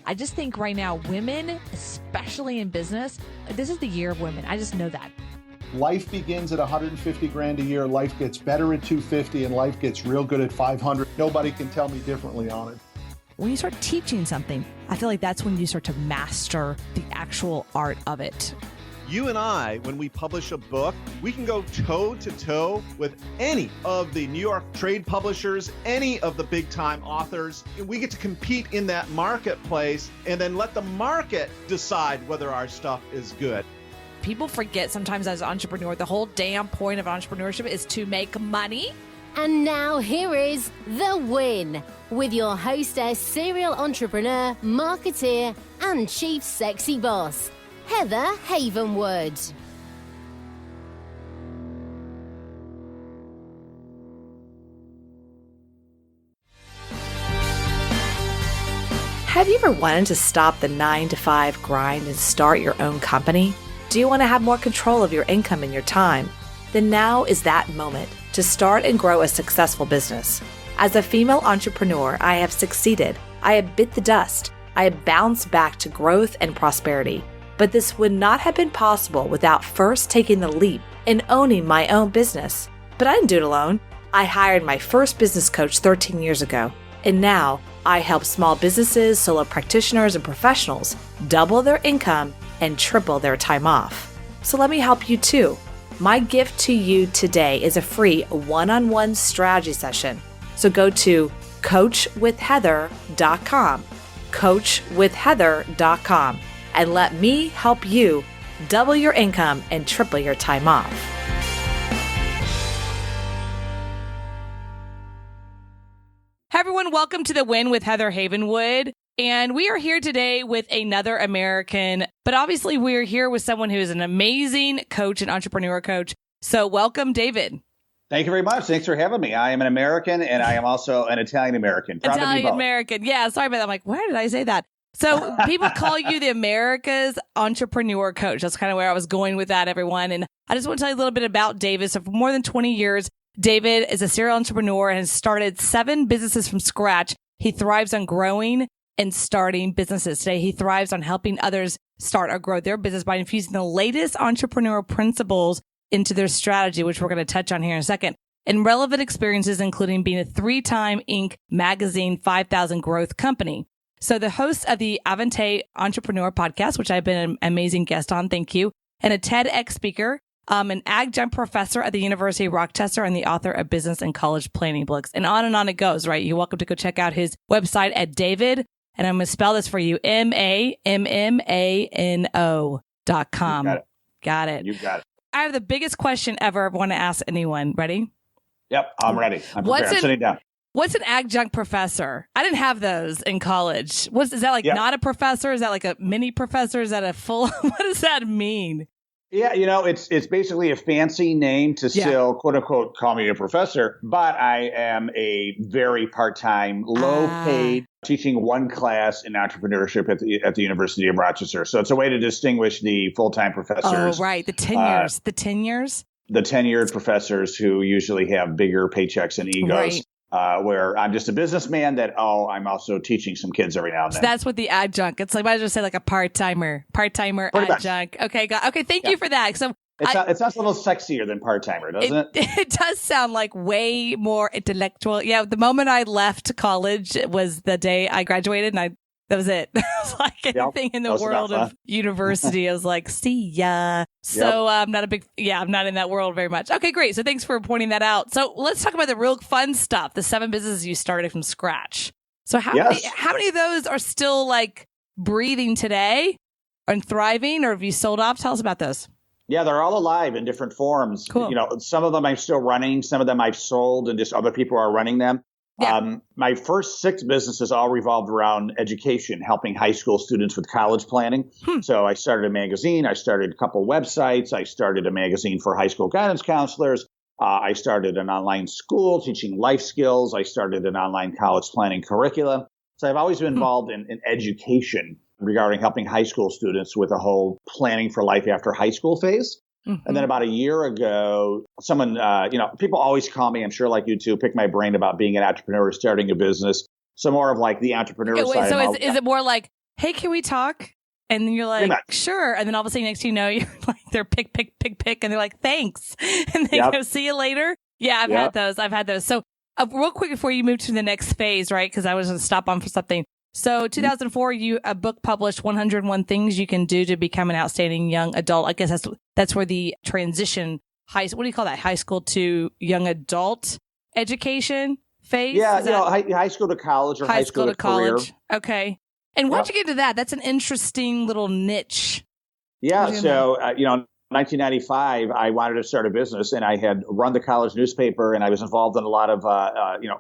I just think right now, women, especially in business, this is the year of women. I just know that. Life begins at 150 grand a year. Life gets better at 250 and life gets real good at 500. Nobody can tell me differently on it. When you start teaching something, I feel like that's when you start to master the actual art of it. You and I, when we publish a book, we can go toe to toe with any of the New York trade publishers, any of the big time authors. We get to compete in that marketplace and then let the market decide whether our stuff is good. People forget sometimes as an entrepreneur, the whole damn point of entrepreneurship is to make money. And now here is The Win with your hostess, serial entrepreneur, marketeer, and chief sexy boss, Heather Havenwood. Have you ever wanted to stop the 9-to-5 grind and start your own company? Do you want to have more control of your income and your time? Then now is that moment to start and grow a successful business. As a female entrepreneur, I have succeeded. I have bit the dust. I have bounced back to growth and prosperity. But this would not have been possible without first taking the leap and owning my own business. But I didn't do it alone. I hired my first business coach 13 years ago. And now I help small businesses, solo practitioners, and professionals double their income and triple their time off. So let me help you too. My gift to you today is a free one-on-one strategy session. So go to coachwithheather.com, coachwithheather.com, and let me help you double your income and triple your time off. Hi, everyone. Welcome to The Win with Heather Havenwood. And we are here today with another American, but obviously we're here with someone who is an amazing coach and entrepreneur coach. So welcome, David. Thank you very much. Thanks for having me. I am an American and I am also an Italian American. Proud to be both. American. Yeah, sorry about that. I'm like, why did I say that? So people call you the America's entrepreneur coach. That's kind of where I was going with that, everyone. And I just want to tell you a little bit about David. So for more than 20 years, David is a serial entrepreneur and has started 7 businesses from scratch. He thrives on growing and starting businesses. Today, he thrives on helping others start or grow their business by infusing the latest entrepreneurial principles into their strategy, which we're going to touch on here in a second, and relevant experiences, including being a 3-time Inc. magazine 5,000 growth company. So the host of the A.D.D Entrepreneur podcast, which I've been an amazing guest on, thank you, and a TEDx speaker, an adjunct professor at the University of Rochester, and the author of business and college planning books. And on it goes, right? You're welcome to go check out his website at David, and I'm going to spell this for you, MAMMANO.com. Got it. You got it. I have the biggest question ever I want to ask anyone. Ready? Yep, I'm ready. I'm prepared. I'm sitting down. What's an adjunct professor? I didn't have those in college. Is that like not a professor? Is that like a mini professor? Is that a full? What does that mean? Yeah, it's basically a fancy name to still, quote unquote, call me a professor, but I am a very part-time, low-paid, teaching one class in entrepreneurship at the University of Rochester. So it's a way to distinguish the full-time professors. Oh, right. The tenures. The tenured professors who usually have bigger paychecks and egos. Right. Where I'm just a businessman I'm also teaching some kids every now and then. So that's what the adjunct. It's like, I just say like a part-timer adjunct. Okay. Okay. Thank you for that. So it sounds a little sexier than part-timer, doesn't it? It does sound like way more intellectual. Yeah. The moment I left college was the day I graduated, and that was it. It was like anything in the world of university. I was like, see ya. So I'm not in that world very much. Okay, great. So thanks for pointing that out. So let's talk about the real fun stuff, the 7 businesses you started from scratch. So how many of those are still like breathing today and thriving, or have you sold off? Tell us about those. Yeah, they're all alive in different forms. Cool. Some of them I'm still running. Some of them I've sold and just other people are running them. Yeah. My first 6 businesses all revolved around education, helping high school students with college planning. So I started a magazine. I started a couple websites. I started a magazine for high school guidance counselors. I started an online school teaching life skills. I started an online college planning curricula. So I've always been involved in education regarding helping high school students with a whole planning for life after high school phase. And then about a year ago, someone, people always call me, I'm sure like you too, pick my brain about being an entrepreneur, starting a business. So more of like the entrepreneur side. So is it more like hey, can we talk? And then you're like, sure. And then all of a sudden, next thing you know, you're like, they're pick. And they're like, thanks. And they go, see you later. Yeah, I've had those. So real quick before you move to the next phase, right? Because I was going to stop on for something. So 2004, a book published 101 Things You Can Do to Become an Outstanding Young Adult. I guess that's where the transition, what do you call that? High school to young adult education phase? Yeah, high school to college or high school to college. Career. Okay. And once you get into that, that's an interesting little niche. Yeah. So, 1995, I wanted to start a business, and I had run the college newspaper, and I was involved in a lot of,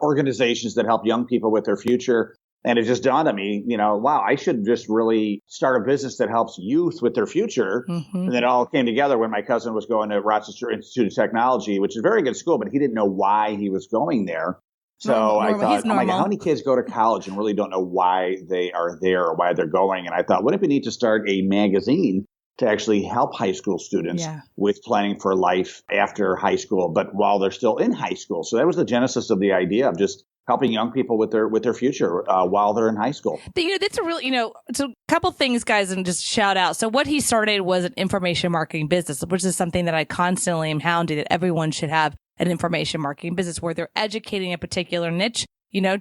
organizations that help young people with their future. And it just dawned on me, wow, I should just really start a business that helps youth with their future. Mm-hmm. And it all came together when my cousin was going to Rochester Institute of Technology, which is a very good school, but he didn't know why he was going there. So I thought, oh my God, how many kids go to college and really don't know why they are there or why they're going? And I thought, wouldn't it be neat to start a magazine to actually help high school students with planning for life after high school, but while they're still in high school? So that was the genesis of the idea of just helping young people with their future while they're in high school. That's a real, so a couple things, guys, and just shout out. So what he started was an information marketing business, which is something that I constantly am hounding that everyone should have an information marketing business where they're educating a particular niche,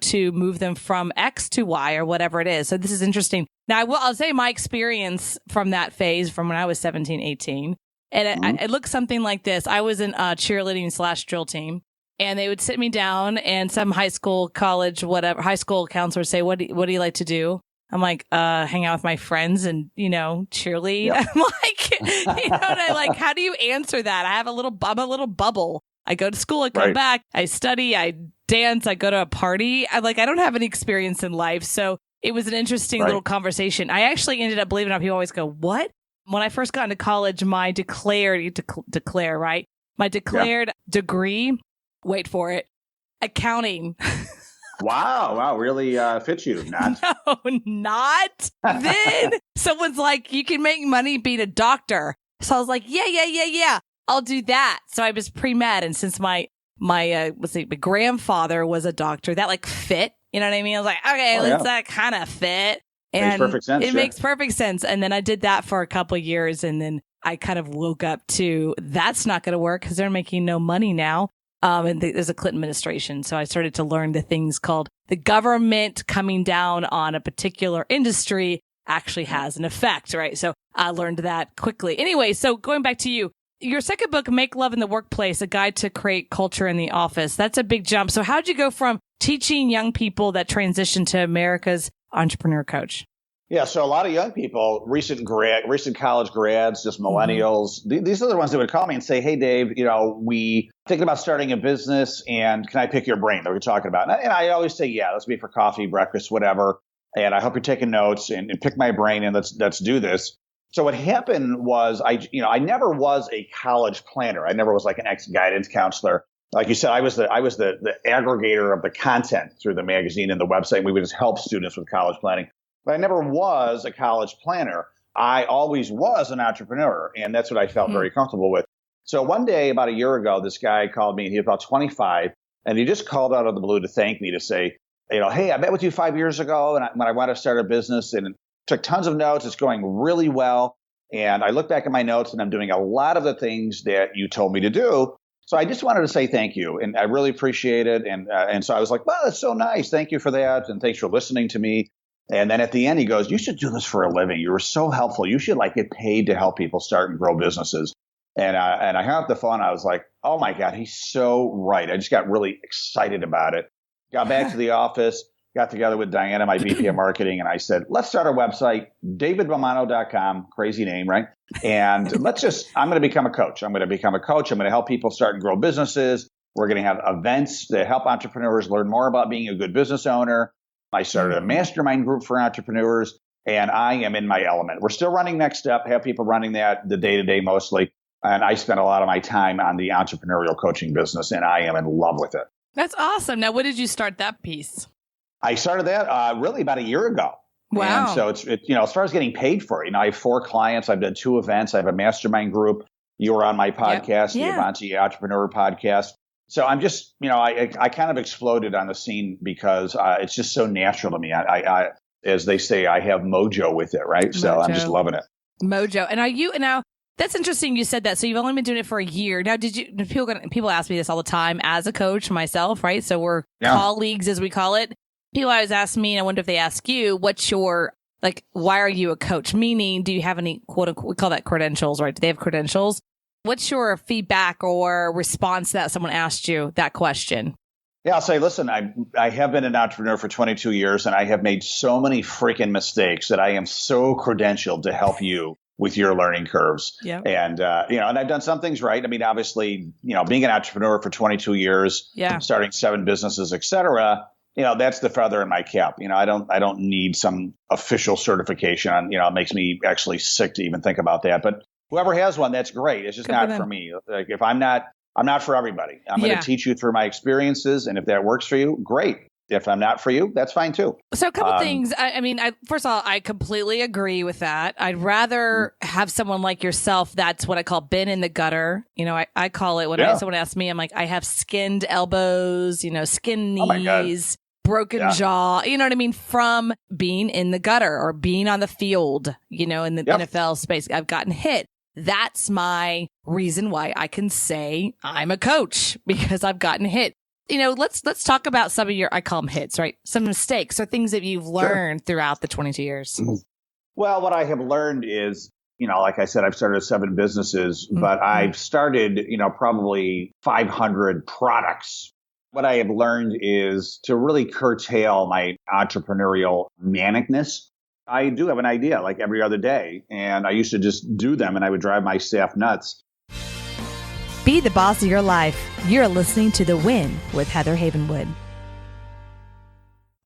to move them from X to Y or whatever it is. So this is interesting. Now, I'll say my experience from that phase from when I was 17, 18, and it looked something like this. I was in a cheerleading / drill team. And they would sit me down, and some high school, college, whatever, high school counselor would say, what do you like to do? I'm like, hang out with my friends and, cheerlead. Yep. I'm like, how do you answer that? I'm a little bubble. I go to school, I come back, I study, I dance, I go to a party. I don't have any experience in life. So it was an interesting little conversation. I actually ended up, believe it or not, people always go, what? When I first got into college, my declared degree, wait for it, accounting. Wow, really fits you, not? No, not. Then someone's like, you can make money being a doctor. So I was like, yeah, I'll do that. So I was pre-med, and since my grandfather was a doctor, that fit. You know what I mean? I was like, okay, that kind of fit. And makes perfect sense. It makes perfect sense. And then I did that for a couple of years, and then I kind of woke up to that's not going to work because they're making no money now. And there's a Clinton administration. So I started to learn the things called the government coming down on a particular industry actually has an effect, right? So I learned that quickly. Anyway, so going back to you, your second book, Make Love in the Workplace, A Guide to Create Culture in the Office. That's a big jump. So how'd you go from teaching young people that transition to America's entrepreneur coach? Yeah, so a lot of young people, recent college grads, just millennials, these are the ones that would call me and say, hey, Dave, we thinking about starting a business, and can I pick your brain that we're talking about? And I always say, yeah, let's meet for coffee, breakfast, whatever. And I hope you're taking notes and pick my brain, and let's do this. So what happened was I never was a college planner. I never was like an ex-guidance counselor. Like you said, I was the aggregator of the content through the magazine and the website. We would just help students with college planning. But I never was a college planner. I always was an entrepreneur, and that's what I felt very comfortable with. So one day, about a year ago, this guy called me, and he was about 25, and he just called out of the blue to thank me, to say, hey, I met with you 5 years ago, and when I wanted to start a business, and took tons of notes. It's going really well. And I look back at my notes, and I'm doing a lot of the things that you told me to do. So I just wanted to say thank you, and I really appreciate it. And so I was like, well, that's so nice. Thank you for that, and thanks for listening to me. And then at the end, he goes, you should do this for a living. You were so helpful. You should get paid to help people start and grow businesses. And I hung up the phone. I was like, oh my God, he's so right. I just got really excited about it. Got back to the office, got together with Diana, my VP of marketing, and I said, let's start a website, davidmammano.com, crazy name, right? And I'm going to become a coach. I'm going to help people start and grow businesses. We're going to have events that help entrepreneurs learn more about being a good business owner. I started a mastermind group for entrepreneurs, and I am in my element. We're still running Next Step, have people running that the day-to-day mostly. And I spend a lot of my time on the entrepreneurial coaching business, and I am in love with it. That's awesome. Now, when did you start that piece? I started that really about a year ago. Wow. And so it's as far as getting paid for it, I have 4 clients. I've done 2 events. I have a mastermind group. You were on my podcast, the Avanti Entrepreneur podcast. So I'm just, I kind of exploded on the scene because it's just so natural to me. as they say, I have mojo with it, right? So I'm just loving it. Mojo. And are you now? That's interesting. You said that. So you've only been doing it for a year. Now, people ask me this all the time as a coach myself, right? So we're colleagues, as we call it. People always ask me, and I wonder if they ask you, why are you a coach? Meaning, do you have any quote unquote, we call that credentials, right? Do they have credentials? What's your feedback or response to that someone asked you that question? Yeah, I'll say, listen, I have been an entrepreneur for 22 years, and I have made so many freaking mistakes that I am so credentialed to help you with your learning curves. Yeah. And, and I've done some things right. I mean, obviously, being an entrepreneur for 22 years, starting 7 businesses, et cetera, that's the feather in my cap. I don't need some official certification. It makes me actually sick to even think about that. But whoever has one, that's great. It's just not for me. Like if I'm not for everybody. I'm going to teach you through my experiences. And if that works for you, great. If I'm not for you, that's fine too. So a couple things. First of all, I completely agree with that. I'd rather have someone like yourself that's what I call been in the gutter. I call it when someone asks me, I'm like, I have skinned elbows, skinned knees, broken jaw, you know what I mean? From being in the gutter or being on the field, in the NFL space. I've gotten hit. That's my reason why I can say I'm a coach, because I've gotten hit. Let's talk about some of I call them hits, right? Some mistakes or things that you've learned throughout the 22 years. Well, what I have learned is, like I said, I've started 7 businesses, but I've started, probably 500 products. What I have learned is to really curtail my entrepreneurial manicness. I do have an idea like every other day, and I used to just do them, and I would drive my staff nuts. Be the boss of your life. You're listening to The Win with Heather Havenwood.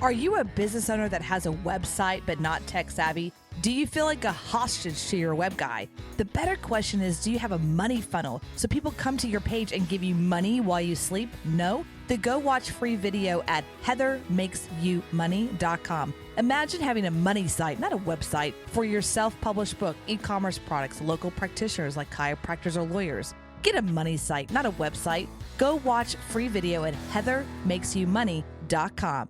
Are you a business owner that has a website but not tech savvy? Do you feel like a hostage to your web guy? The better question is, do you have a money funnel so people come to your page and give you money while you sleep? No? Then go watch free video at heathermakesyoumoney.com. Imagine having a money site, not a website, for your self-published book, e-commerce products, local practitioners like chiropractors or lawyers. Get a money site, not a website. Go watch free video at heathermakesyoumoney.com.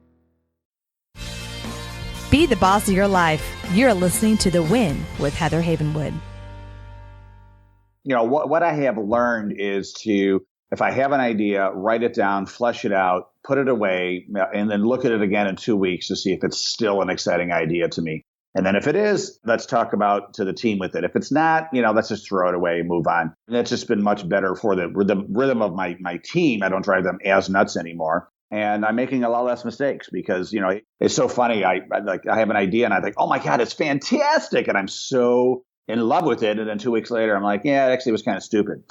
Be the boss of your life. You're listening to The Win with Heather Havenwood. What I have learned is to, if I have an idea, write it down, flesh it out, put it away, and then look at it again in 2 weeks to see if it's still an exciting idea to me. And then if it is, let's talk about to the team with it. If it's not, let's just throw it away and move on. And that's just been much better for the rhythm of my team. I don't drive them as nuts anymore. And I'm making a lot less mistakes because, it's so funny. I have an idea and I think, oh my God, it's fantastic. And I'm so in love with it. And then 2 weeks later, I'm like, yeah, actually it was kind of stupid.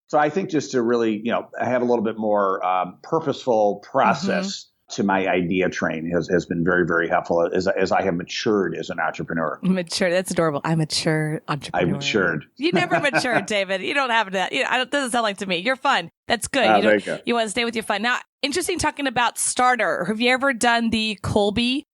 So I think just to really, have a little bit more purposeful process to my idea train has been very, very helpful as I have matured as an entrepreneur. Mature. That's adorable. I matured entrepreneur. I matured. You never matured, David. You don't have that. It doesn't sound like to me. You're fun. That's good. You want to stay with your fun. Now, interesting talking about starter. Have you ever done the Kolbe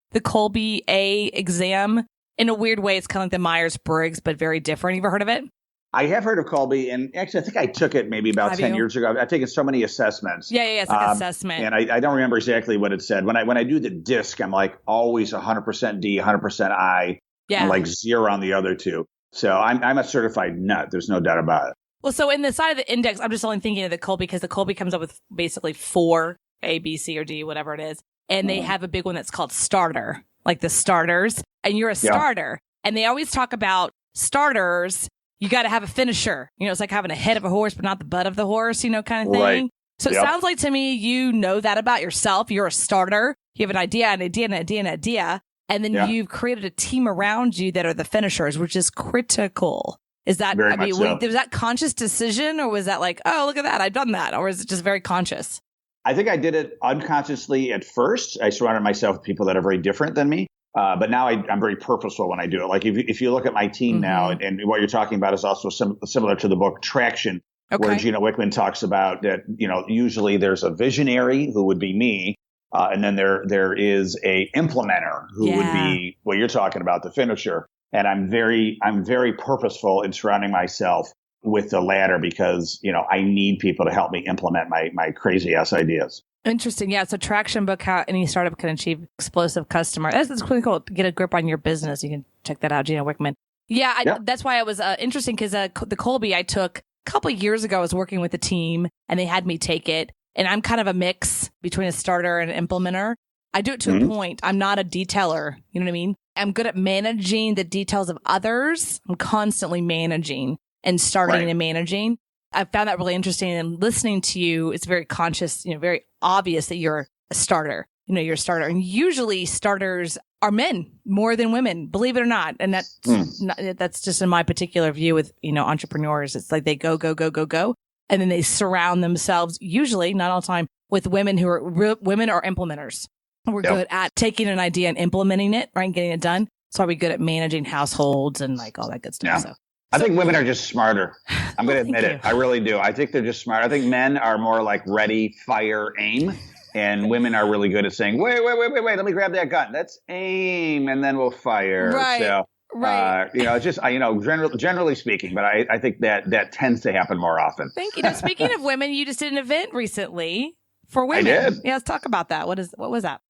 A exam? In a weird way, it's kind of like the Myers-Briggs, but very different. You ever heard of it? I have heard of Kolbe, and actually, I think I took it maybe about 10 years ago. I've taken so many assessments. Yeah, it's like an assessment. And I don't remember exactly what it said. When I do the DISC, I'm like always 100% D, 100% I, and like 0 on the other 2. So I'm a certified nut. There's no doubt about it. Well, so in the side of the index, I'm just only thinking of the Kolbe because the Kolbe comes up with basically 4 A, B, C, or D, whatever it is. And they have a big one that's called starter, like the starters. And you're a starter. And they always talk about starters. You got to have a finisher. It's like having a head of a horse, but not the butt of the horse, kind of thing. Right. So it sounds like to me, you know that about yourself. You're a starter. You have an idea, an idea, an idea, an idea. And then you've created a team around you that are the finishers, which is critical. Is that, was that conscious decision or was that like, oh, look at that, I've done that? Or is it just very conscious? I think I did it unconsciously at first. I surrounded myself with people that are very different than me. But now I'm very purposeful when I do it. Like if you look at my team now, and what you're talking about is also similar to the book Traction, where Gino Wickman talks about that, usually there's a visionary who would be me. And then there is a implementer who would be what you're talking about, the finisher. And I'm very purposeful in surrounding myself with the latter because, I need people to help me implement my crazy ass ideas. Interesting. Yeah. So traction book, how any startup can achieve explosive customer. That's pretty cool. Get a grip on your business. You can check that out, Gina Wickman. Yeah. That's why I was interesting because the Colby I took a couple of years ago, I was working with a team and they had me take it. And I'm kind of a mix between a starter and an implementer. I do it to a point. I'm not a detailer. You know what I mean? I'm good at managing the details of others. I'm constantly managing and starting and managing. I found that really interesting. And listening to you, it's very conscious, very obvious that you're a starter. You're a starter. And usually starters are men more than women, believe it or not. And that's just in my particular view with, entrepreneurs. It's like they go, go, go, go, go. And then they surround themselves, usually, not all the time, with women who are women or implementers. We're good at taking an idea and implementing it, right? And getting it done. So are we good at managing households and like all that good stuff? Yeah. I think women are just smarter. I'm going to admit it. I really do. I think they're just smart. I think men are more like ready, fire, aim. And women are really good at saying, wait, let me grab that gun. Let's aim and then we'll fire. Right. So, it's just, generally speaking, but I think that tends to happen more often. Thank you. Now, speaking of women, you just did an event recently for women. I did. Yeah, let's talk about that. What was that?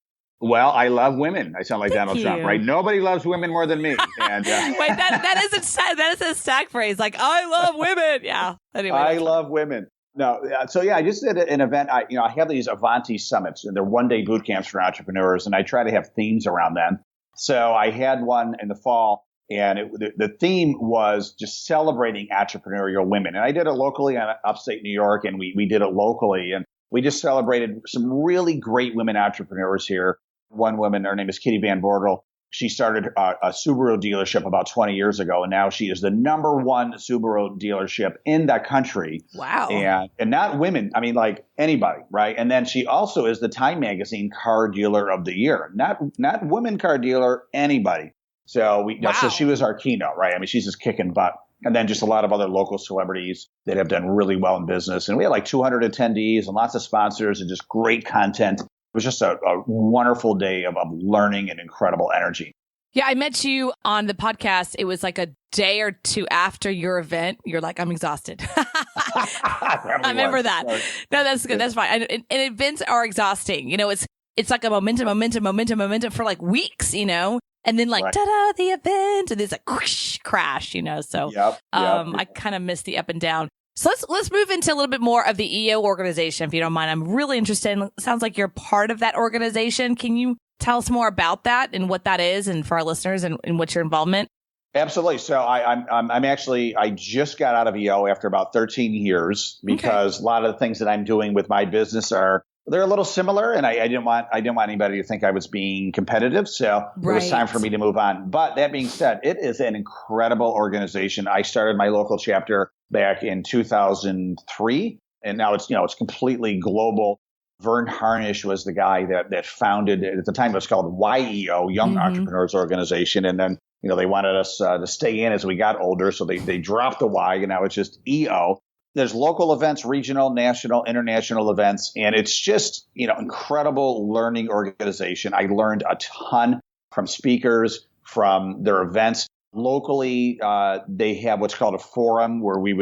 Well, I love women. I sound like Donald Trump, right? Nobody loves women more than me. And wait, that is a stack phrase. Like, I love women. Yeah. Anyway, I love women. No. So I just did an event. I have these Avanti summits, and they're one-day boot camps for entrepreneurs, and I try to have themes around them. So I had one in the fall, and the theme was just celebrating entrepreneurial women. And I did it locally on upstate New York, and we did it locally, and we just celebrated some really great women entrepreneurs here. One woman, her name is Kitty Van Bortel. She started a Subaru dealership about 20 years ago, and now she is the number one Subaru dealership in the country. Wow. And not women, I mean, like anybody, right? And then she also is the Time Magazine Car Dealer of the Year. Not women car dealer, anybody. So so she was our keynote, right? I mean, she's just kicking butt. And then just a lot of other local celebrities that have done really well in business. And we had like 200 attendees and lots of sponsors and just great content. It was just a wonderful day of learning and incredible energy. Yeah, I met you on the podcast. It was like a day or two after your event. You're like, I'm exhausted. I remember that. Sorry. No, that's good. That's fine. And events are exhausting. It's like a momentum for like weeks, And then like, ta-da, the event. And there's like, whoosh, crash, So I kind of miss the up and down. So let's move into a little bit more of the EO organization, if you don't mind. I'm really interested. It sounds like you're part of that organization. Can you tell us more about that and what that is, and for our listeners, and what's your involvement? Absolutely. So I just got out of EO after about 13 years because a lot of the things that I'm doing with my business they're a little similar, and I didn't want anybody to think I was being competitive. So it was time for me to move on. But that being said, it is an incredible organization. I started my local chapter back in 2003, and now it's completely global. Vern Harnish was the guy that founded it. At the time, it was called YEO, Young Entrepreneurs Organization. And then, they wanted us to stay in as we got older. So they dropped the Y, and now it's just EO. There's local events, regional, national, international events, and it's just, incredible learning organization. I learned a ton from speakers, from their events. Locally, they have what's called a forum where we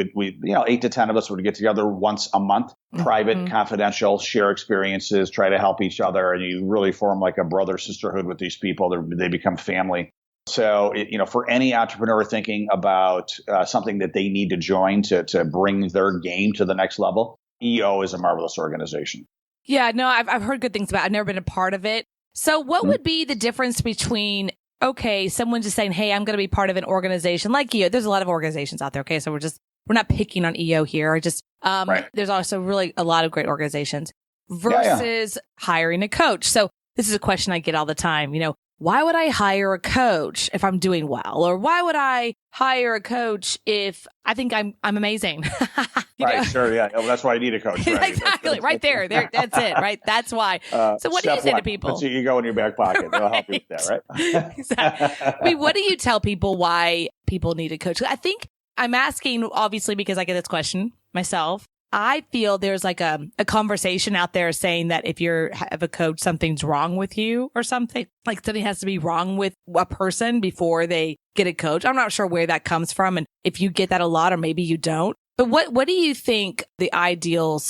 8 to 10 of us would get together once a month, private, confidential, share experiences, try to help each other. And you really form like a brother sisterhood with these people. They become family. So, for any entrepreneur thinking about something that they need to join to bring their game to the next level, EO is a marvelous organization. Yeah, no, I've heard good things about it. I've never been a part of it. So what would be the difference between, someone just saying, hey, I'm going to be part of an organization like EO. There's a lot of organizations out there. Okay, so we're not picking on EO here. There's also really a lot of great organizations versus hiring a coach. So this is a question I get all the time. Why would I hire a coach if I'm doing well? Or why would I hire a coach if I think I'm amazing? Sure, yeah. Well, that's why I need a coach. Right? Exactly, right there. That's it, right? That's why. So what do you say to people? Put your ego in your back pocket. They'll help you with that, right? Exactly. I mean, what do you tell people why people need a coach? I think I'm asking, obviously, because I get this question myself. I feel there's like a conversation out there saying that if you have a coach, something's wrong with you or something. Like something has to be wrong with a person before they get a coach. I'm not sure where that comes from and if you get that a lot or maybe you don't. But what do you think the ideal,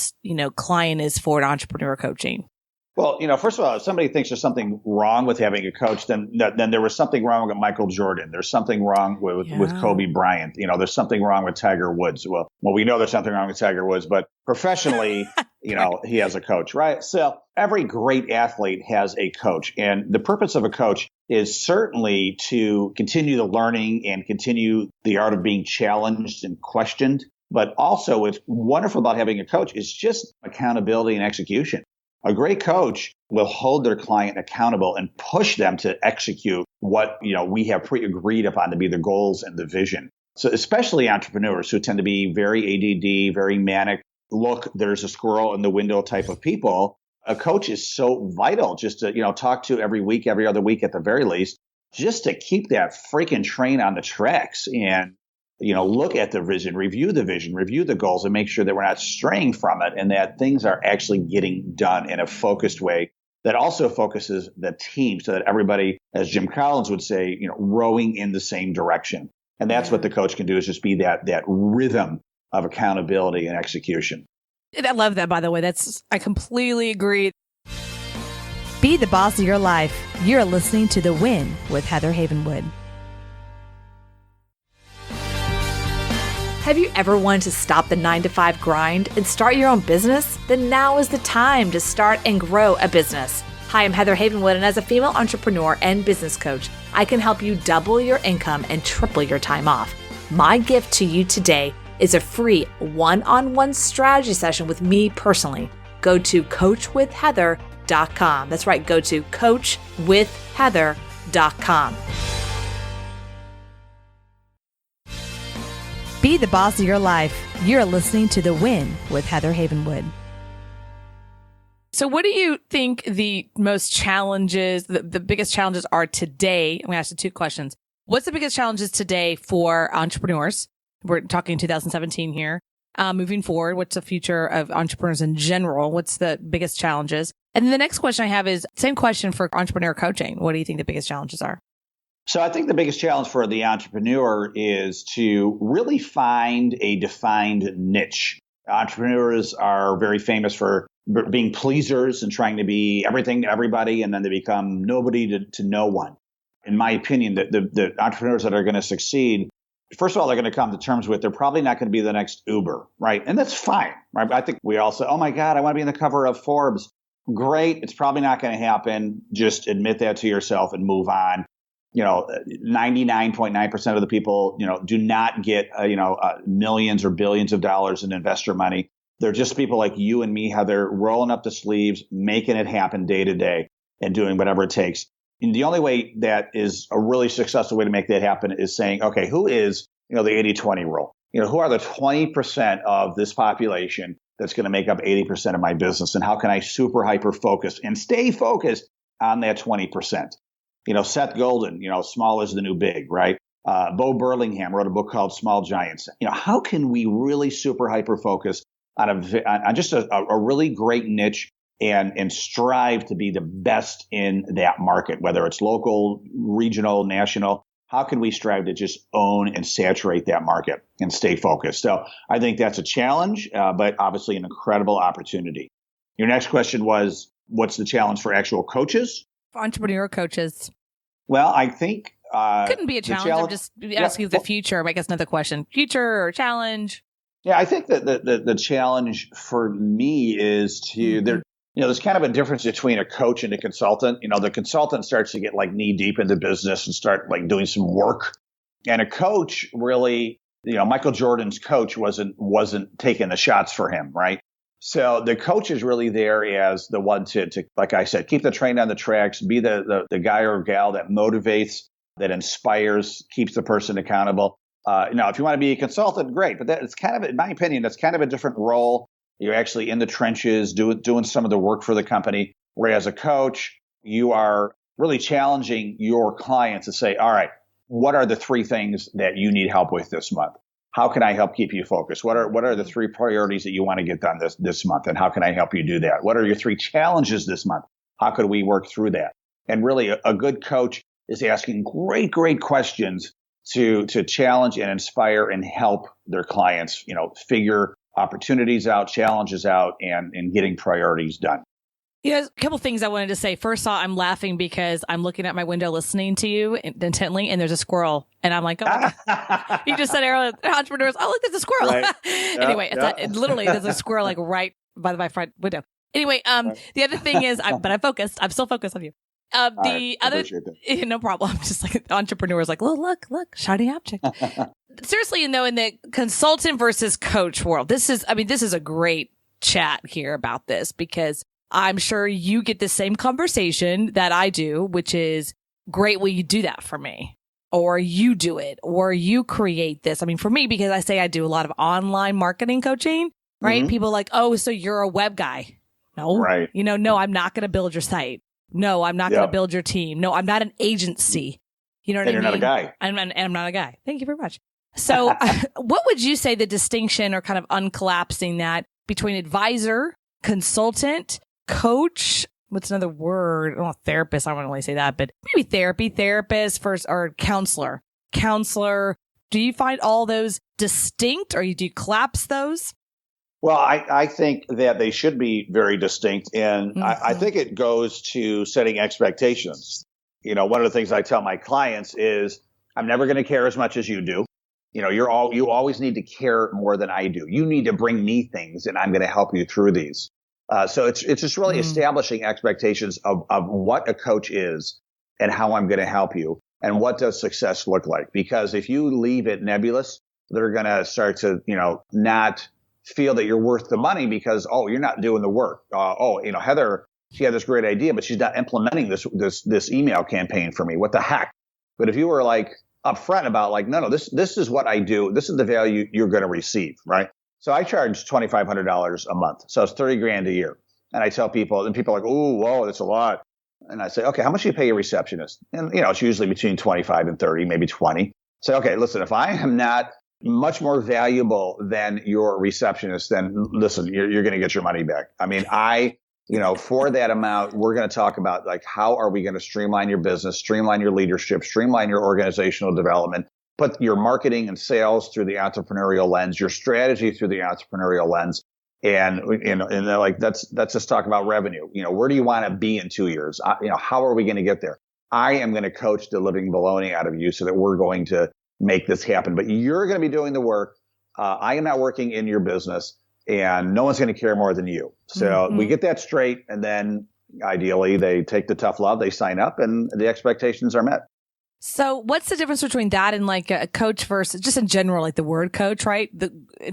client is for entrepreneur coaching? Well, first of all, if somebody thinks there's something wrong with having a coach, then there was something wrong with Michael Jordan. There's something wrong with Kobe Bryant. There's something wrong with Tiger Woods. Well, we know there's something wrong with Tiger Woods, but professionally, he has a coach, right? So every great athlete has a coach. And the purpose of a coach is certainly to continue the learning and continue the art of being challenged and questioned. But also what's wonderful about having a coach is just accountability and execution. A great coach will hold their client accountable and push them to execute what, we have pre-agreed upon to be the goals and the vision. So especially entrepreneurs who tend to be very ADD, very manic, look, there's a squirrel in the window type of people. A coach is so vital just to, talk to every week, every other week at the very least, just to keep that freaking train on the tracks and look at the vision, review the goals, and make sure that we're not straying from it and that things are actually getting done in a focused way that also focuses the team so that everybody, as Jim Collins would say, rowing in the same direction. And that's what the coach can do, is just be that rhythm of accountability and execution. I love that, by the way. I completely agree. Be the boss of your life. You're listening to The Win with Heather Havenwood. Have you ever wanted to stop the 9-to-5 grind and start your own business? Then now is the time to start and grow a business. Hi, I'm Heather Havenwood, and as a female entrepreneur and business coach, I can help you double your income and triple your time off. My gift to you today is a free one-on-one strategy session with me personally. Go to coachwithheather.com. That's right, go to coachwithheather.com. Be the boss of your life. You're listening to The Win with Heather Havenwood. So what do you think the most challenges, the biggest challenges are today? I'm going to ask you two questions. What's the biggest challenges today for entrepreneurs? We're talking 2017 here. Moving forward, what's the future of entrepreneurs in general? What's the biggest challenges? And then the next question I have is same question for entrepreneur coaching. What do you think the biggest challenges are? So I think the biggest challenge for the entrepreneur is to really find a defined niche. Entrepreneurs are very famous for being pleasers and trying to be everything to everybody, and then they become nobody to no one. In my opinion, the entrepreneurs that are going to succeed, first of all, they're going to come to terms with they're probably not going to be the next Uber, right? And that's fine, right? I think we all say, oh my God, I want to be on the cover of Forbes. Great. It's probably not going to happen. Just admit that to yourself and move on. 99.9% of the people, do not get, millions or billions of dollars in investor money. They're just people like you and me, how they're rolling up the sleeves, making it happen day to day and doing whatever it takes. And the only way that is a really successful way to make that happen is saying, okay, who is, the 80-20 rule? Who are the 20% of this population that's going to make up 80% of my business? And how can I super hyper focus and stay focused on that 20%? Seth Golden, small is the new big, right? Bo Burlingham wrote a book called Small Giants. How can we really super hyper focus on just a really great niche and strive to be the best in that market, whether it's local, regional, national? How can we strive to just own and saturate that market and stay focused? So I think that's a challenge, but obviously an incredible opportunity. Your next question was, what's the challenge for actual coaches? For entrepreneur coaches. Well, I think couldn't be a challenge. I'm just asking the future. I guess another question: future or challenge? Yeah, I think that the challenge for me is to there's kind of a difference between a coach and a consultant. The consultant starts to get like knee deep into business and start like doing some work, and a coach really, Michael Jordan's coach wasn't taking the shots for him, right? So the coach is really there as the one to, like I said, keep the train on the tracks, be the guy or gal that motivates, that inspires, keeps the person accountable. If you want to be a consultant, great. But it's kind of, in my opinion, that's kind of a different role. You're actually in the trenches doing some of the work for the company. Whereas a coach, you are really challenging your clients to say, all right, what are the 3 things that you need help with this month? How can I help keep you focused? What are the 3 priorities that you want to get done this month? And how can I help you do that? What are your 3 challenges this month? How could we work through that? And really, a good coach is asking great questions to challenge and inspire and help their clients, figure opportunities out, challenges out, and getting priorities done. A couple things I wanted to say. First off, I'm laughing because I'm looking at my window listening to you intently, and there's a squirrel. And I'm like, oh my God. You just said earlier, entrepreneurs, oh, look, there's a squirrel. Right. Anyway, It's literally, there's a squirrel like right by my front window. Anyway, the other thing is, but I'm focused. I'm still focused on you. The other, no problem. I'm just like entrepreneurs, like, look, shiny object. Seriously, in the consultant versus coach world, this is a great chat here about this, because I'm sure you get the same conversation that I do, which is, great, will you do that for me? Or you do it, or you create this. I mean, for me, because I say I do a lot of online marketing coaching, right? People are like, oh, so you're a web guy. No, right. No, I'm not going to build your site. No, I'm not going to build your team. No, I'm not an agency. You know what I mean? You're not a guy. I'm not a guy. Thank you very much. So what would you say the distinction, or kind of uncollapsing that, between advisor, consultant, coach, what's another word? Oh, therapist. I wouldn't really say that, but maybe therapist first, or counselor. Do you find all those distinct, or do you collapse those? Well, I think that they should be very distinct. And I think it goes to setting expectations. One of the things I tell my clients is, I'm never going to care as much as you do. You always need to care more than I do. You need to bring me things, and I'm going to help you through these. So it's just really establishing expectations of what a coach is and how I'm going to help you, and what does success look like. Because if you leave it nebulous, they're going to start to, not feel that you're worth the money, because, you're not doing the work. Heather, she had this great idea, but she's not implementing this email campaign for me. What the heck? But if you were like upfront about like, no, this is what I do. This is the value you're going to receive, right? So I charge $2,500 a month. So it's $30,000 a year. And I tell people, and people are like, oh, whoa, that's a lot. And I say, okay, how much do you pay your receptionist? And, it's usually between 25 and 30, maybe 20. Say, okay, listen, if I am not much more valuable than your receptionist, then listen, you're going to get your money back. I mean, for that amount, we're going to talk about like, how are we going to streamline your business, streamline your leadership, streamline your organizational development, put your marketing and sales through the entrepreneurial lens, your strategy through the entrepreneurial lens. And they're like, let's just talk about revenue. Where do you want to be in 2 years? How are we going to get there? I am going to coach the living baloney out of you so that we're going to make this happen. But you're going to be doing the work. I am not working in your business, and no one's going to care more than you. So we get that straight. And then ideally they take the tough love, they sign up, and the expectations are met. So what's the difference between that and like a coach versus just in general, like the word coach, right?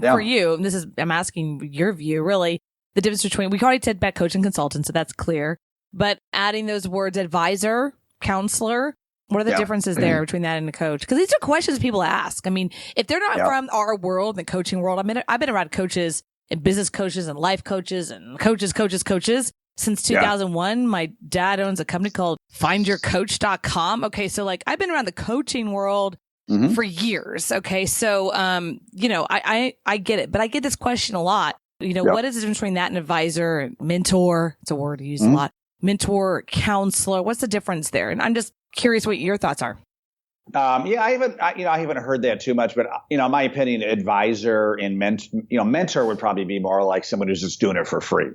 For you, and I'm asking your view, really, the difference between, we already said about coach and consultant, so that's clear. But adding those words, advisor, counselor, what are the differences there between that and a coach? Because these are questions people ask. I mean, if they're not from our world, the coaching world, I've been around coaches and business coaches and life coaches and coaches since 2001. My dad owns a company called findyourcoach.com. Okay. So like, I've been around the coaching world for years. Okay. So, I get it, but I get this question a lot. What is the difference between that and advisor and mentor? It's a word used a lot. Mentor, counselor. What's the difference there? And I'm just curious what your thoughts are. I haven't heard that too much, but in my opinion, advisor and mentor would probably be more like someone who's just doing it for free.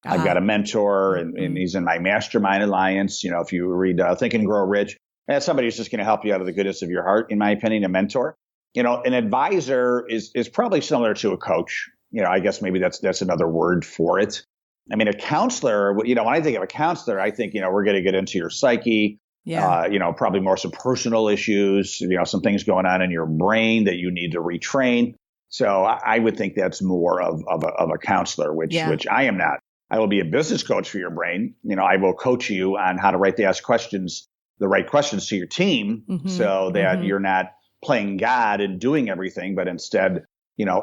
I've got a mentor, and he's in my mastermind alliance. If you read Think and Grow Rich, that's somebody who's just going to help you out of the goodness of your heart. In my opinion, a mentor. An advisor is probably similar to a coach. I guess maybe that's another word for it. I mean, a counselor, when I think of a counselor, I think, we're going to get into your psyche, probably more some personal issues, some things going on in your brain that you need to retrain. So I would think that's more of a counselor, which I am not. I will be a business coach for your brain. I will coach you on how to ask questions, the right questions to your team so that you're not playing God and doing everything, but instead,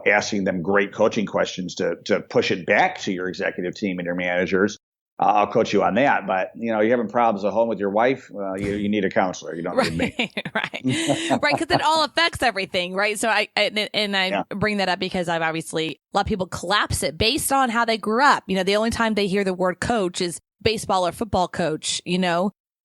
asking them great coaching questions to push it back to your executive team and your managers. I'll coach you on that. But, you're having problems at home with your wife. You need a counselor. You don't need me. Right. Because it all affects everything. Right. So I bring that up because I've obviously, a lot of people collapse it based on how they grew up. The only time they hear the word coach is baseball or football coach,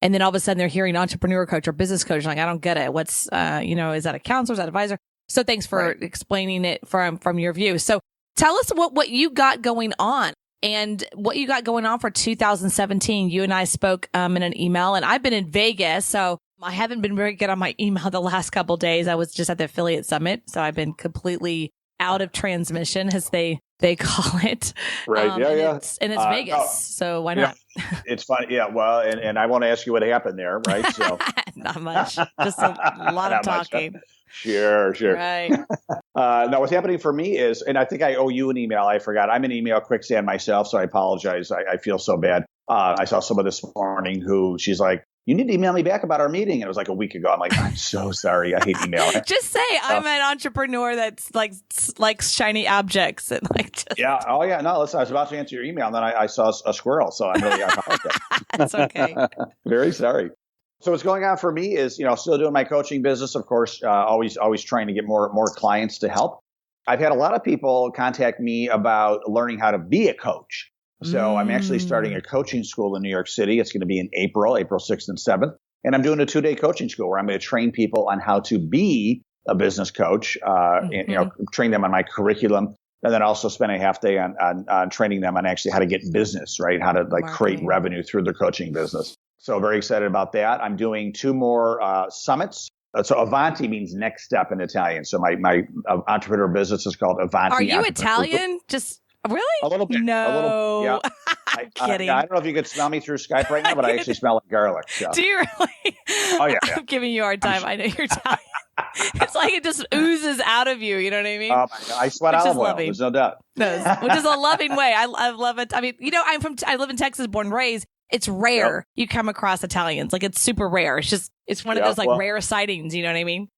And then all of a sudden they're hearing entrepreneur coach or business coach. Like, I don't get it. What's, is that a counselor? Is that advisor? So thanks for explaining it from your view. So tell us what you got going on and what you got going on for 2017. You and I spoke in an email, and I've been in Vegas, so I haven't been very good on my email the last couple of days. I was just at the affiliate summit, so I've been completely out of transmission, as they call it. Right. Yeah. It's Vegas, so why not? It's fun. Yeah. Well, and I won't ask you what happened there, right? So not much, just a lot of talking. Sure. Right. Now, what's happening for me is, and I think I owe you an email. I forgot. I'm an email quicksand myself, so I apologize. I feel so bad. I saw someone this morning who she's like, you need to email me back about our meeting. And it was like a week ago. I'm like, I'm so sorry. I hate email. Just say I'm an entrepreneur that's like shiny objects. And Yeah. Oh, yeah. No, listen, I was about to answer your email, and then I saw a squirrel. So I'm really apologetic. That's okay. Very sorry. So what's going on for me is, still doing my coaching business, of course, always trying to get more clients to help. I've had a lot of people contact me about learning how to be a coach. So I'm actually starting a coaching school in New York City. It's going to be in April 6th and 7th. And I'm doing a 2-day coaching school where I'm going to train people on how to be a business coach, and, train them on my curriculum. And then also spend a half day on training them on actually how to get business, right? How to create revenue through their coaching business. So very excited about that. I'm doing 2 more summits. So Avanti means next step in Italian. So my entrepreneur business is called Avanti. Are you Italian? Just really? A little bit. No. Yeah. I'm kidding. I don't know if you could smell me through Skype right now, but I actually smell like garlic. So. Do you really? Oh, yeah. I'm giving you a hard time. I know you're Italian. It's like it just oozes out of you. You know what I mean? I sweat olive oil. There's no doubt. Which is a loving way. I love it. I mean, I live in Texas, born and raised. It's rare you come across Italians. Like, it's super rare. It's one of those rare sightings. You know what I mean?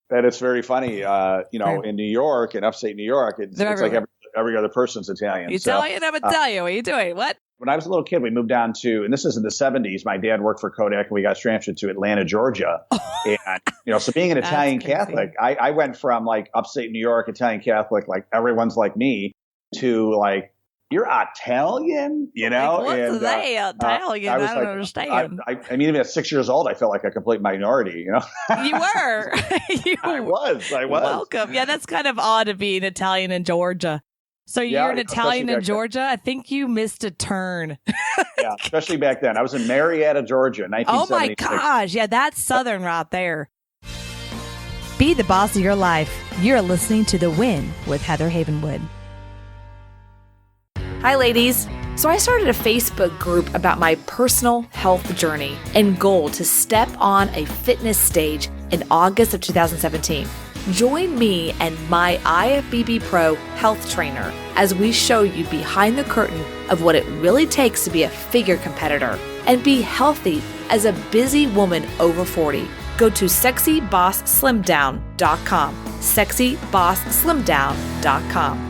That it's very funny. In New York, in upstate New York, it's like every other person's Italian. Italian, I'm Italian. What are you doing? What? When I was a little kid, we moved down to, and this is in the 70s, my dad worked for Kodak, and we got transferred to Atlanta, Georgia. And, so being an Italian Catholic, I went from like upstate New York, Italian Catholic, like everyone's like me, to like, you're Italian, What's Italian? I don't understand. I mean, even at 6 years old, I felt like a complete minority, You were. I was. Welcome. Yeah, that's kind of odd to be an Italian in Georgia. So you're an Italian in Georgia? I think you missed a turn. Yeah, especially back then. I was in Marietta, Georgia, 1976. Oh my gosh. Yeah, that's Southern right there. Be the boss of your life. You're listening to The Win with Heather Havenwood. Hi, ladies. So I started a Facebook group about my personal health journey and goal to step on a fitness stage in August of 2017. Join me and my IFBB Pro health trainer as we show you behind the curtain of what it really takes to be a figure competitor and be healthy as a busy woman over 40. Go to sexybossslimdown.com. sexybossslimdown.com.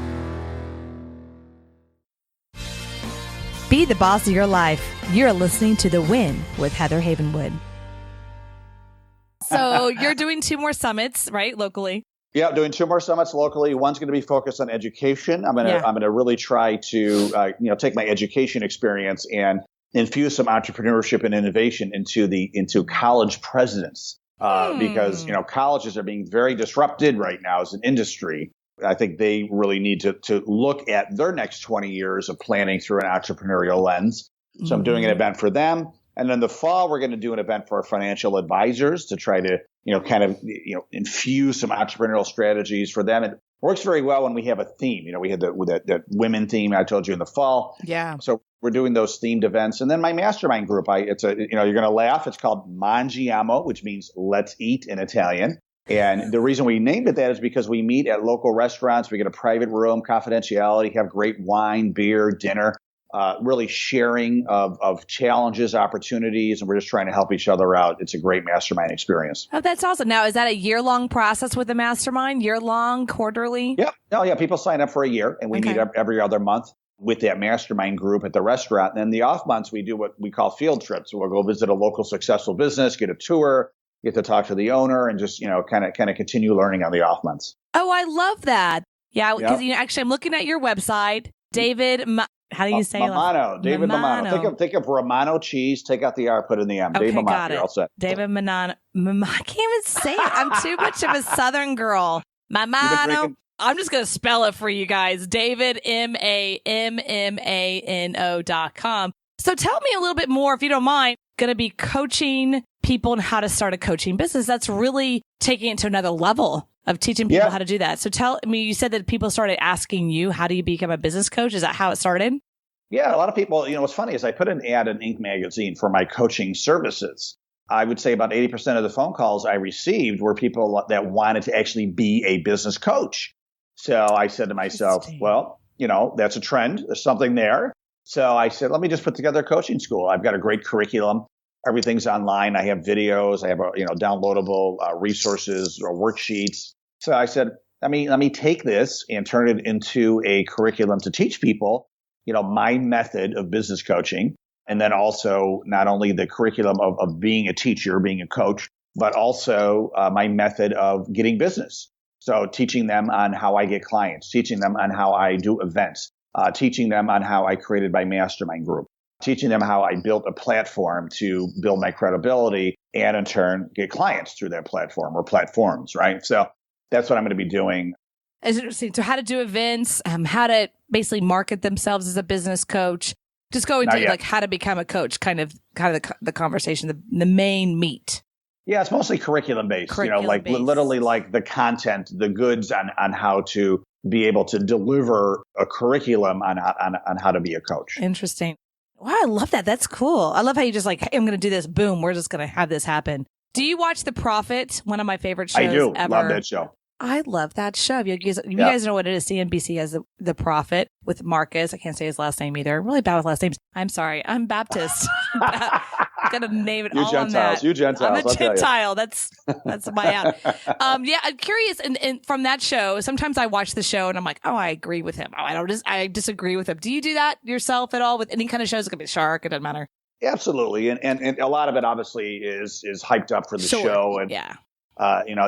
Be the boss of your life. You're listening to The Win with Heather Havenwood. So you're doing 2 more summits, right, locally? Yeah, doing 2 more summits locally. One's going to be focused on education. I'm going to really try to take my education experience and infuse some entrepreneurship and innovation into college presidents because colleges are being very disrupted right now as an industry. I think they really need to look at their next 20 years of planning through an entrepreneurial lens. So I'm doing an event for them. And then the fall, we're going to do an event for our financial advisors to try to, infuse some entrepreneurial strategies for them. It works very well when we have a theme. We had the women theme I told you in the fall. Yeah. So we're doing those themed events. And then my mastermind group, you're going to laugh. It's called Mangiamo, which means let's eat in Italian. And the reason we named it that is because we meet at local restaurants. We get a private room, confidentiality, have great wine, beer, dinner, really sharing of challenges, opportunities, and we're just trying to help each other out. It's a great mastermind experience. Oh, that's awesome. Now, is that a year-long process with the mastermind? Year-long, quarterly? Yep. No, yeah. People sign up for a year, and we meet every other month with that mastermind group at the restaurant. And then the off months, we do what we call field trips. So we'll go visit a local successful business, get a tour, get to talk to the owner, and just, kind of continue learning on the off months. Oh, I love that. Yeah, because actually I'm looking at your website, David How do you say Mammano, David Mammano. Think of Romano cheese. Take out the R, put in the M. Okay, David Mammano. got it. You're all set. David Mammano. I can't even say it. I'm too much of a Southern girl. Mammano. I'm just going to spell it for you guys. David, MAMMANO.com. So tell me a little bit more, if you don't mind, going to be coaching people on how to start a coaching business. That's really taking it to another level of teaching people how to do that. So tell me, you said that people started asking you, how do you become a business coach? Is that how it started? Yeah, a lot of people, what's funny is I put an ad in Inc. magazine for my coaching services. I would say about 80% of the phone calls I received were people that wanted to actually be a business coach. So I said to myself, well, that's a trend. There's something there. So I said, let me just put together a coaching school. I've got a great curriculum. Everything's online. I have videos. I have, downloadable resources or worksheets. So I said, let me take this and turn it into a curriculum to teach people, my method of business coaching. And then also not only the curriculum of being a teacher, being a coach, but also my method of getting business. So teaching them on how I get clients, teaching them on how I do events, teaching them on how I created my mastermind group, teaching them how I built a platform to build my credibility and in turn get clients through that platform or platforms, right? So that's what I'm going to be doing. It's interesting. So how to do events, how to basically market themselves as a business coach, just go into like how to become a coach, kind of the conversation, the main meat. Yeah, it's mostly curriculum based, literally like the content, the goods on how to be able to deliver a curriculum on how to be a coach. Interesting. Wow, I love that. That's cool. I love how you just like, hey, I'm going to do this. Boom, we're just going to have this happen. Do you watch The Prophet? One of my favorite shows ever. I do. Love that show. I love that show. You guys know what it is. CNBC has the Prophet with Marcus. I can't say his last name either. I'm really bad with last names. I'm sorry. I'm Baptist. Gotta name it you all Gentiles, on that. You Gentiles. I'm a Gentile. That's my out. Yeah, I'm curious. And from that show, sometimes I watch the show and I'm like, oh, I agree with him. Oh, I disagree with him. Do you do that yourself at all with any kind of shows? It could be Shark. It doesn't matter. Absolutely. And a lot of it obviously is hyped up for the show. And yeah.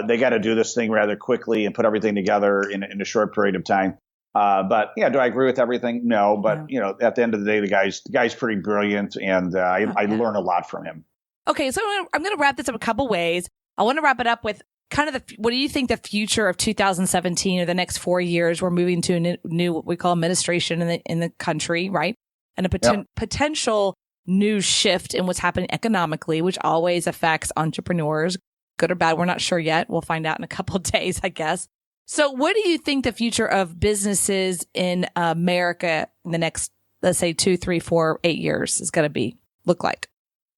They got to do this thing rather quickly and put everything together in a short period of time. But do I agree with everything? No. But at the end of the day, the guy's pretty brilliant, and I learn a lot from him. Okay, so I'm going to wrap this up a couple ways. I want to wrap it up with kind of what do you think the future of 2017 or the next 4 years? We're moving to a new what we call administration in the country, right? And a potential new shift in what's happening economically, which always affects entrepreneurs. Good or bad, we're not sure yet. We'll find out in a couple of days, I guess. So what do you think the future of businesses in America in the next, let's say 2, 3, 4, 8 years is going to look like?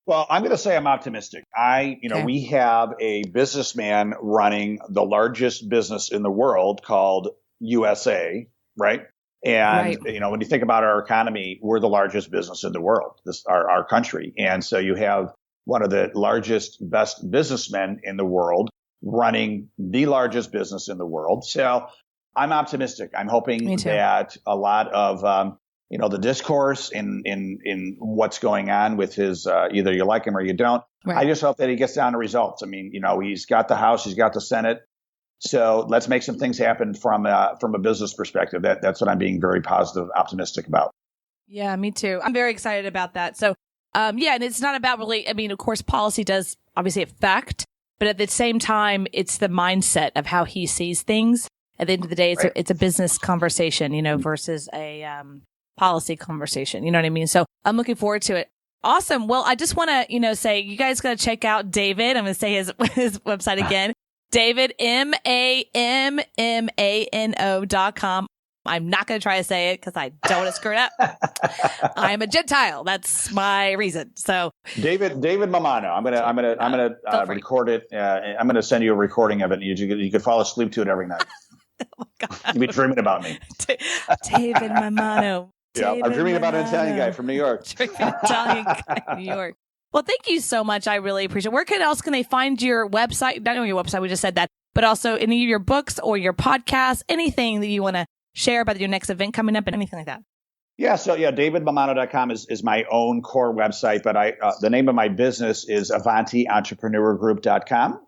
Well, I'm going to say I'm optimistic. We have a businessman running the largest business in the world called USA, right? And, when you think about our economy, we're the largest business in the world, our country. And so you have one of the largest, best businessmen in the world running the largest business in the world. So I'm optimistic. I'm hoping that a lot of, the discourse in what's going on with his, either you like him or you don't. Right. I just hope that he gets down to results. I mean, he's got the House, he's got the Senate. So let's make some things happen from a business perspective. That's what I'm being very positive, optimistic about. Yeah, me too. I'm very excited about that. So, and it's not about really, of course, policy does obviously affect, but at the same time, it's the mindset of how he sees things. At the end of the day, it's a business conversation, versus a policy conversation. You know what I mean? So I'm looking forward to it. Awesome. Well, I just want to, say you guys got to check out David. I'm going to say his website again. David, MAMMANO.com. I'm not going to try to say it because I don't want to screw it up. I'm a Gentile. That's my reason. So David Mammano. I'm gonna record it. I'm gonna send you a recording of it. You could fall asleep to it every night. Oh my God. You'd be dreaming about me. David Mammano. I'm dreaming about an Italian guy from New York. Italian guy from New York. Well, thank you so much. I really appreciate it. Where else can they find your website? Not only your website, we just said that, but also any of your books or your podcasts, anything that you want to share about your next event coming up and anything like that. Yeah. So davidmammano.com is my own core website, but the name of my business is AvantiEntrepreneurGroup.com.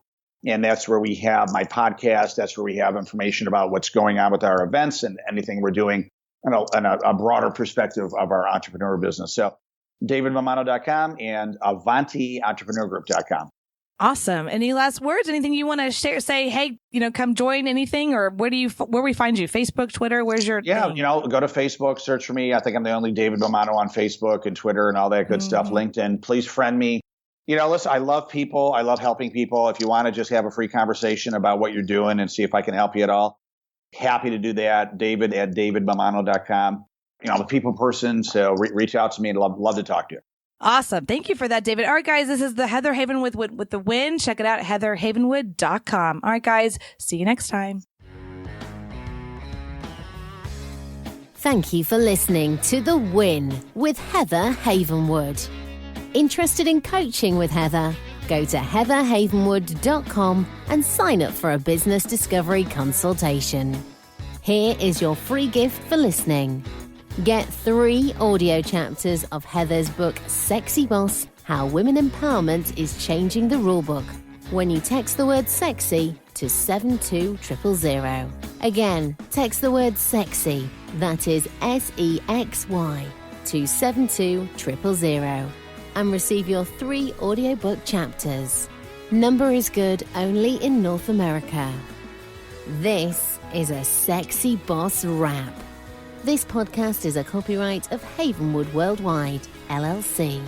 And that's where we have my podcast. That's where we have information about what's going on with our events and anything we're doing a broader perspective of our entrepreneur business. So davidmammano.com and AvantiEntrepreneurGroup.com. Awesome. Any last words? Anything you want to share? Say, hey, come join anything, or where we find you? Facebook, Twitter? Where's your thing? Go to Facebook, search for me. I think I'm the only David Mammano on Facebook and Twitter and all that good stuff. LinkedIn. Please friend me. Listen, I love people. I love helping people. If you want to just have a free conversation about what you're doing and see if I can help you at all, happy to do that. David at davidmammano.com. I'm a people person, so reach out to me and love to talk to you. Awesome. Thank you for that, David. All right, guys, this is the Heather Havenwood with The Win. Check it out at heatherhavenwood.com. All right, guys, see you next time. Thank you for listening to The Win with Heather Havenwood. Interested in coaching with Heather? Go to heatherhavenwood.com and sign up for a business discovery consultation. Here is your free gift for listening. Get 3 audio chapters of Heather's book, Sexy Boss, How Women Empowerment is Changing the Rulebook, when you text the word sexy to 72000. Again, text the word sexy, that is SEXY, to 72000, and receive your 3 audiobook chapters. Number is good only in North America. This is a Sexy Boss Wrap. This podcast is a copyright of Havenwood Worldwide, LLC.